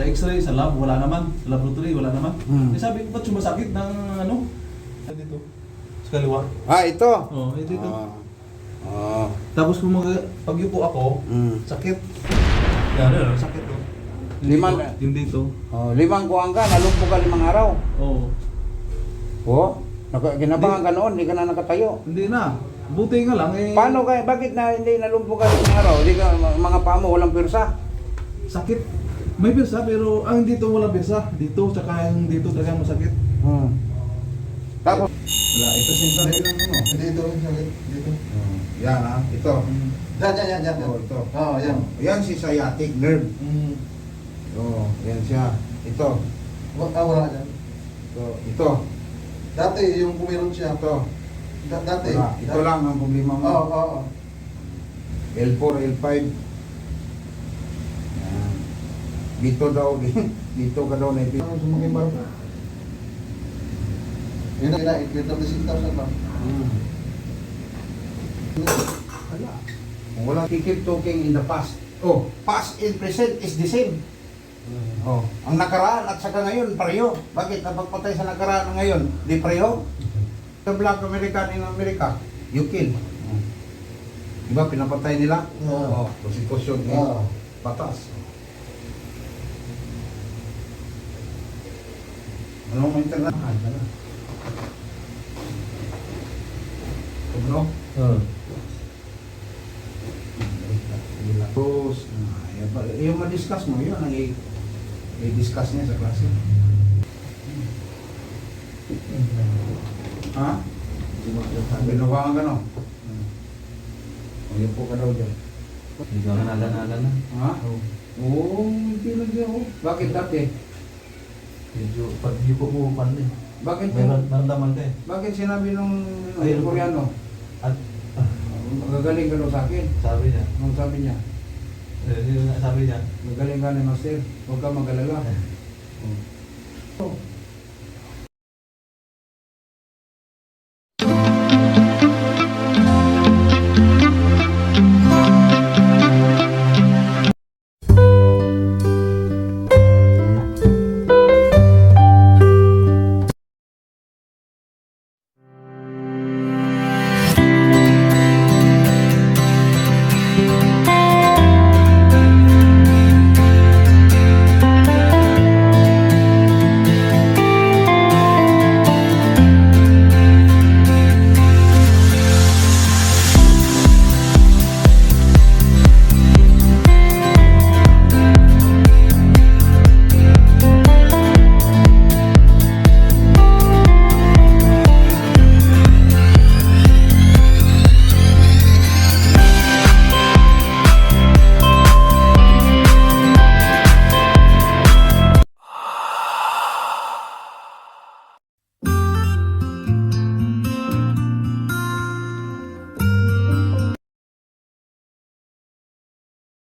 Sa x-ray, sa lab, wala naman. Sa laboratory, wala naman. Eh, sabi ko, ba't sumasakit ng ano? Dito. Sa kaliwa. Ito. Oo, dito. Oh. Tapos kung pag-yupo ako, sakit. Yan, sakit to. Limang- Yung dito. Limang kuwang ka, nalumpo ka 5 araw. Oo. Ginabahan ka noon, hindi ka na nakatayo. Hindi na. Buti nga lang eh. Paano ka, bakit na hindi nalumpo ka 5 araw? Hindi ka, mga paa mo, walang pirsa. Sakit. May birsa pero ang dito wala birsa. Dito, tsaka yung dito talagang masakit. Tapos, wala, ito sinsabi lang ano. Dito, sakit. Dito. Yan ha, ito. Yan. Oh, ito. Oo, yan. Yan si sciatic nerve. Yan siya. Ito. Wala dyan. Ito. Dati, yung pumiron siya. Ito. Dati. Wala. Ito lang ang problema mo. Oo. L4, L5. Yan. Dito daw, dito ka daw na ito. Ano sumaking baro? Yun na, 36,000 lang. Wala. Kung wala keep talking in the past. Past and present is the same. Ang nakaraan at saka ngayon, pareho. Bakit napagpatay sa nakaraan ng ngayon? Di pareho? The Black American in America, you kill. Diba, pinapatay nila? Prosecution, patas. Ano mo internet? Ano? Tapos, yung ma-discuss mo, yun ang i-discuss niya sa klase. Ha? Binubangan ka no? Uyan po ka daw dyan. Hindi ka nalan-alan na. Ha? Oo, hindi lang dyan. Bakit dati? Medyo, pag-yupo mo pan eh. Bakit Naramdaman ka eh. Bakit sinabi nung Ayun. Koreano? At Magagaling ka daw sa akin. sabi niya, Anong sabi niya? yun nga sabi niya, Magaling ka ni Master. Huwag ka mag-alala.